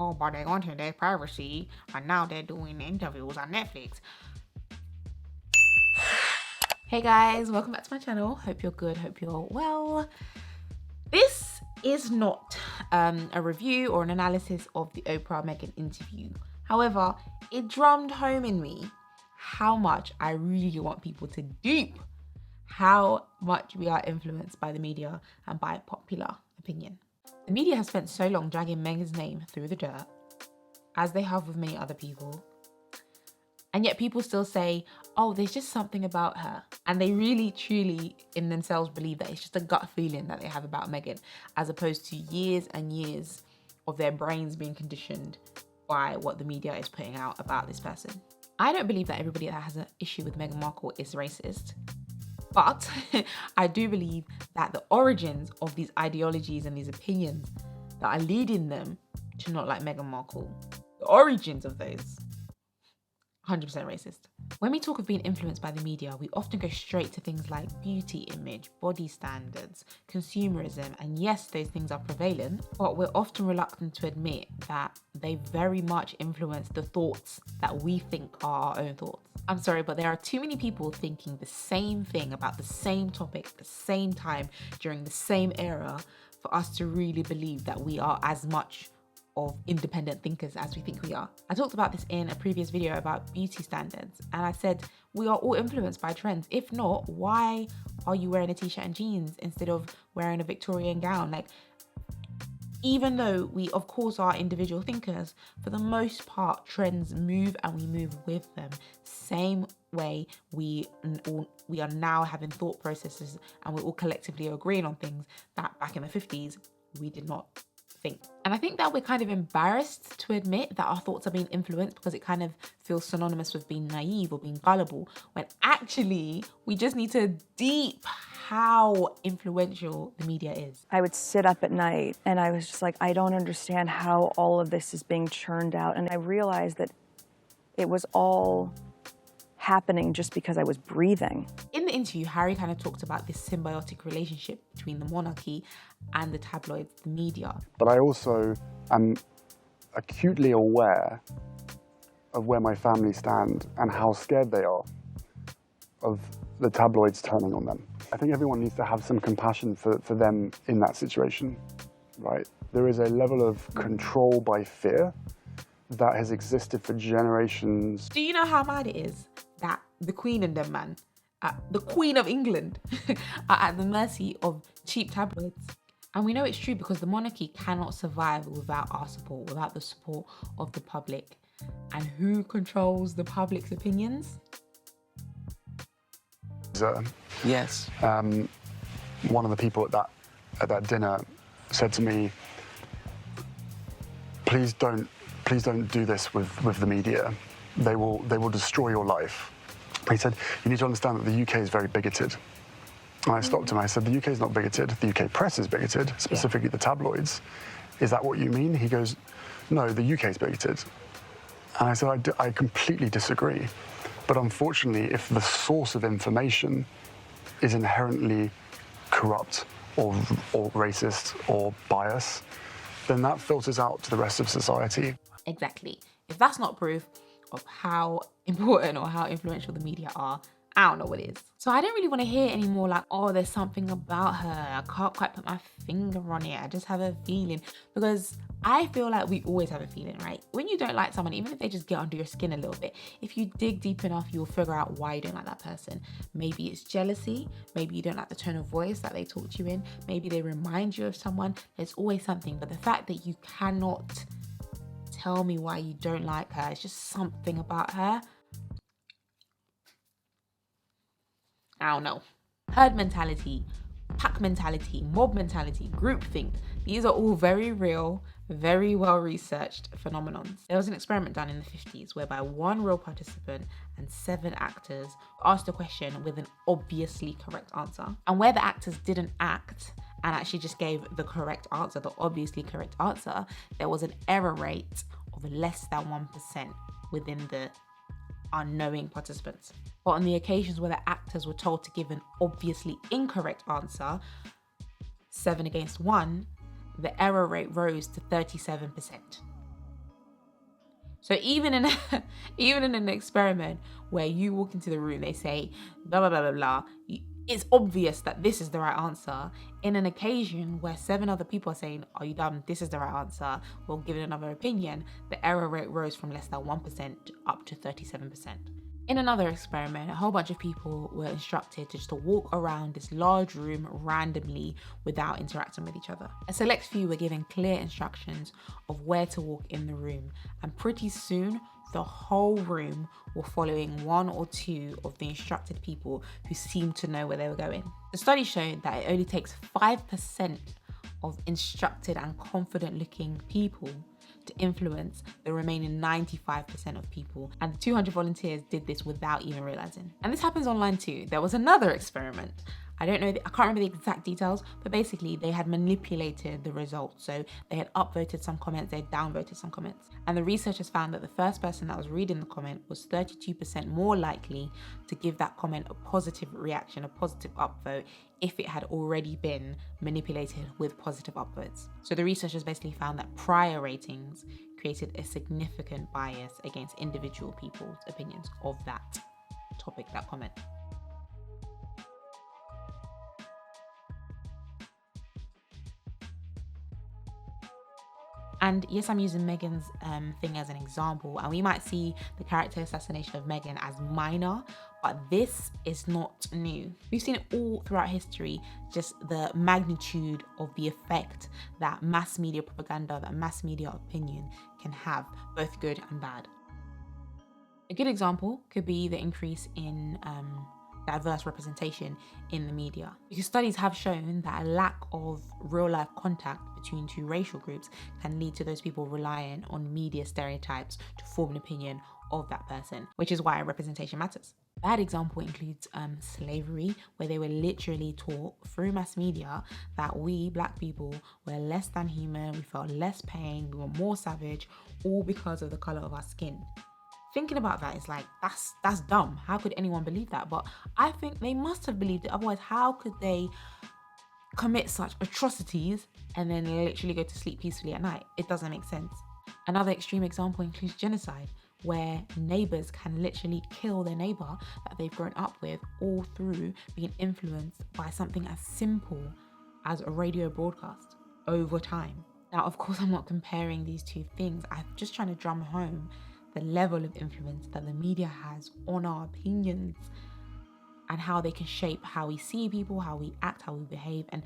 oh, but they wanted their privacy and now they're doing interviews on Netflix. Hey guys, welcome back to my channel. Hope you're good, hope you're well. This is not a review or an analysis of the Oprah Meghan interview. However, it drummed home in me how much I really want people to dupe how much we are influenced by the media and by popular opinion. The media has spent so long dragging Meghan's name through the dirt, as they have with many other people. And yet people still say, oh, there's just something about her. And they really, truly in themselves believe that it's just a gut feeling that they have about Meghan, as opposed to years and years of their brains being conditioned by what the media is putting out about this person. I don't believe that everybody that has an issue with Meghan Markle is racist. But I do believe that the origins of these ideologies and these opinions that are leading them to not like Meghan Markle, the origins of those, 100% racist. When we talk of being influenced by the media, we often go straight to things like beauty image, body standards, consumerism, and yes, those things are prevalent, but we're often reluctant to admit that they very much influence the thoughts that we think are our own thoughts. I'm sorry, but there are too many people thinking the same thing about the same topic at the same time during the same era for us to really believe that we are as much of independent thinkers as we think we are. I talked about this in a previous video about beauty standards, and I said we are all influenced by trends. If not, why are you wearing a t-shirt and jeans instead of wearing a Victorian gown? Like, even though we of course are individual thinkers, for the most part trends move and we move with them. Same way we are now having thought processes and we're all collectively agreeing on things that back in the 50s we did not think. And I think that we're kind of embarrassed to admit that our thoughts are being influenced because it kind of feels synonymous with being naive or being gullible, when actually we just need to deep how influential the media is. I would sit up at night and I was just like, I don't understand how all of this is being churned out. And I realized that it was all happening just because I was breathing. In the interview, Harry kind of talked about this symbiotic relationship between the monarchy and the tabloids, the media. But I also am acutely aware of where my family stand and how scared they are of the tabloids turning on them. I think everyone needs to have some compassion for them in that situation, right? There is a level of control by fear that has existed for generations. Do you know how mad it is that the Queen and them, man, the Queen of England, are at the mercy of cheap tabloids? And we know it's true because the monarchy cannot survive without our support, without the support of the public. And who controls the public's opinions? Yes. One of the people at that dinner said to me, please don't do this with the media. They will destroy your life. He said, you need to understand that the UK is very bigoted. And I stopped him. I said, the UK is not bigoted. The UK press is bigoted, specifically the tabloids. Is that what you mean? He goes, no, the UK is bigoted. And I said, I completely disagree. But unfortunately, if the source of information is inherently corrupt or racist or biased, then that filters out to the rest of society. Exactly. If that's not proof of how important or how influential the media are, I don't know what is. So I don't really want to hear anymore like, oh, there's something about her, I can't quite put my finger on it, I just have a feeling. Because I feel like we always have a feeling, right? When you don't like someone, even if they just get under your skin a little bit, if you dig deep enough, you'll figure out why you don't like that person. Maybe it's jealousy, maybe you don't like the tone of voice that they talk to you in, maybe they remind you of someone. There's always something. But the fact that you cannot tell me why you don't like her, it's just something about her, I don't know. Herd mentality, pack mentality, mob mentality, groupthink. These are all very real, very well-researched phenomenons. There was an experiment done in the 50s whereby one real participant and 7 actors asked a question with an obviously correct answer. And where the actors didn't act and actually just gave the correct answer, the obviously correct answer, there was an error rate of less than 1% within the unknowing participants. But on the occasions where the actors were told to give an obviously incorrect answer, 7 against 1, the error rate rose to 37%. So even in even in an experiment where you walk into the room, they say blah blah blah blah blah. It's obvious that this is the right answer. In an occasion where 7 other people are saying, "Are you dumb? This is the right answer," or giving another opinion, the error rate rose from less than 1% up to 37%. In another experiment, a whole bunch of people were instructed to just walk around this large room randomly without interacting with each other. A select few were given clear instructions of where to walk in the room, and pretty soon the whole room were following 1 or 2 of the instructed people who seemed to know where they were going. The study showed that it only takes 5% of instructed and confident looking people to influence the remaining 95% of people, and 200 volunteers did this without even realizing. And this happens online too. There was another experiment. I can't remember the exact details, but basically they had manipulated the results. So they had upvoted some comments, they had downvoted some comments. And the researchers found that the first person that was reading the comment was 32% more likely to give that comment a positive reaction, a positive upvote, if it had already been manipulated with positive upvotes. So the researchers basically found that prior ratings created a significant bias against individual people's opinions of that topic, that comment. And yes, I'm using Meghan's thing as an example, and we might see the character assassination of Meghan as minor, but this is not new. We've seen it all throughout history, just the magnitude of the effect that mass media propaganda, that mass media opinion can have, both good and bad. A good example could be the increase in diverse representation in the media, because studies have shown that a lack of real-life contact between 2 racial groups can lead to those people relying on media stereotypes to form an opinion of that person, which is why representation matters. A bad example includes slavery, where they were literally taught through mass media that we black people were less than human, we felt less pain, we were more savage, all because of the color of our skin. Thinking about that is like, that's dumb. How could anyone believe that? But I think they must have believed it. Otherwise, how could they commit such atrocities and then literally go to sleep peacefully at night? It doesn't make sense. Another extreme example includes genocide, where neighbors can literally kill their neighbor that they've grown up with, all through being influenced by something as simple as a radio broadcast over time. Now, of course, I'm not comparing these two things. I'm just trying to drum home the level of influence that the media has on our opinions and how they can shape how we see people, how we act, how we behave, and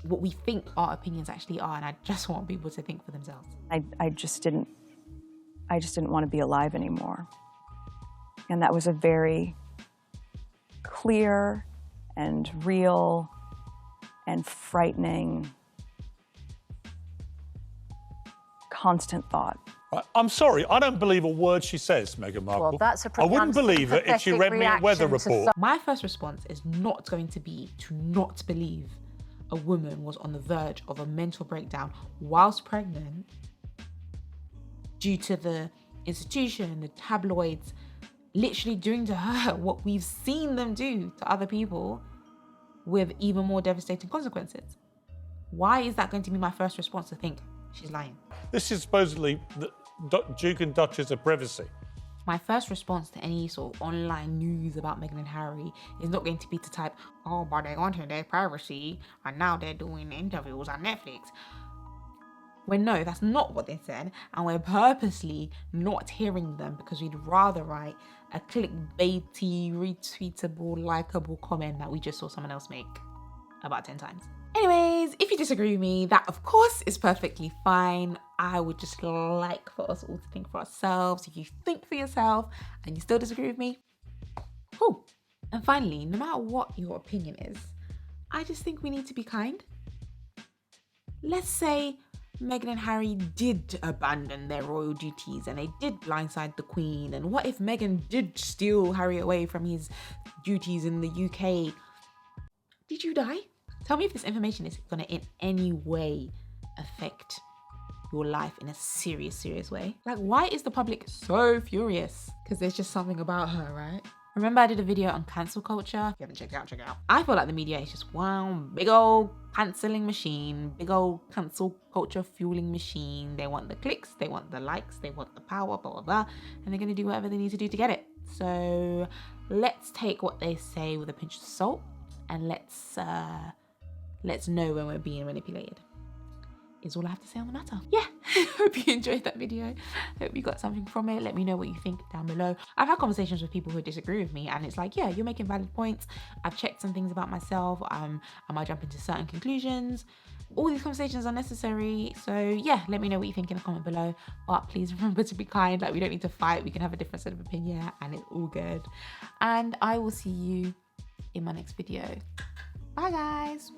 what we think our opinions actually are. And I just want people to think for themselves. I just didn't want to be alive anymore. And that was a very clear and real and frightening, constant thought. I'm sorry, I don't believe a word she says, Meghan Markle. Well, that's a I wouldn't believe it if she read me a weather report. My first response is not going to be to not believe a woman was on the verge of a mental breakdown whilst pregnant due to the institution, the tabloids, literally doing to her what we've seen them do to other people with even more devastating consequences. Why is that going to be my first response, to think she's lying? This is supposedly the Duke and Duchess of privacy. My first response to any sort of online news about Meghan and Harry is not going to be to type, "Oh, but they wanted their privacy and now they're doing interviews on Netflix." When no, that's not what they said, and we're purposely not hearing them because we'd rather write a clickbaity, retweetable, likable comment that we just saw someone else make about 10 times. Anyways, if you disagree with me, that of course is perfectly fine. I would just like for us all to think for ourselves. If you think for yourself and you still disagree with me, cool. And finally, no matter what your opinion is, I just think we need to be kind. Let's say Meghan and Harry did abandon their royal duties and they did blindside the Queen. And what if Meghan did steal Harry away from his duties in the UK? Did you die? Tell me if this information is going to in any way affect your life in a serious way. Like, why is the public so furious? Because there's just something about her, right? Remember I did a video on cancel culture? If you haven't checked it out, check it out. I feel like the media is just one big old cancelling machine, big old cancel culture fueling machine. They want the clicks, they want the likes, they want the power, blah, blah, blah. And they're gonna do whatever they need to do to get it. So let's take what they say with a pinch of salt, and let's know when we're being manipulated. Is all I have to say on the matter. Yeah, hope you enjoyed that video. Hope you got something from it. Let me know what you think down below. I've had conversations with people who disagree with me, and it's like, yeah, you're making valid points. I've checked some things about myself. I might jump into certain conclusions. All these conversations are necessary. So yeah, let me know what you think in the comment below. But please remember to be kind. Like, we don't need to fight. We can have a different set of opinion, and it's all good. And I will see you in my next video. Bye guys.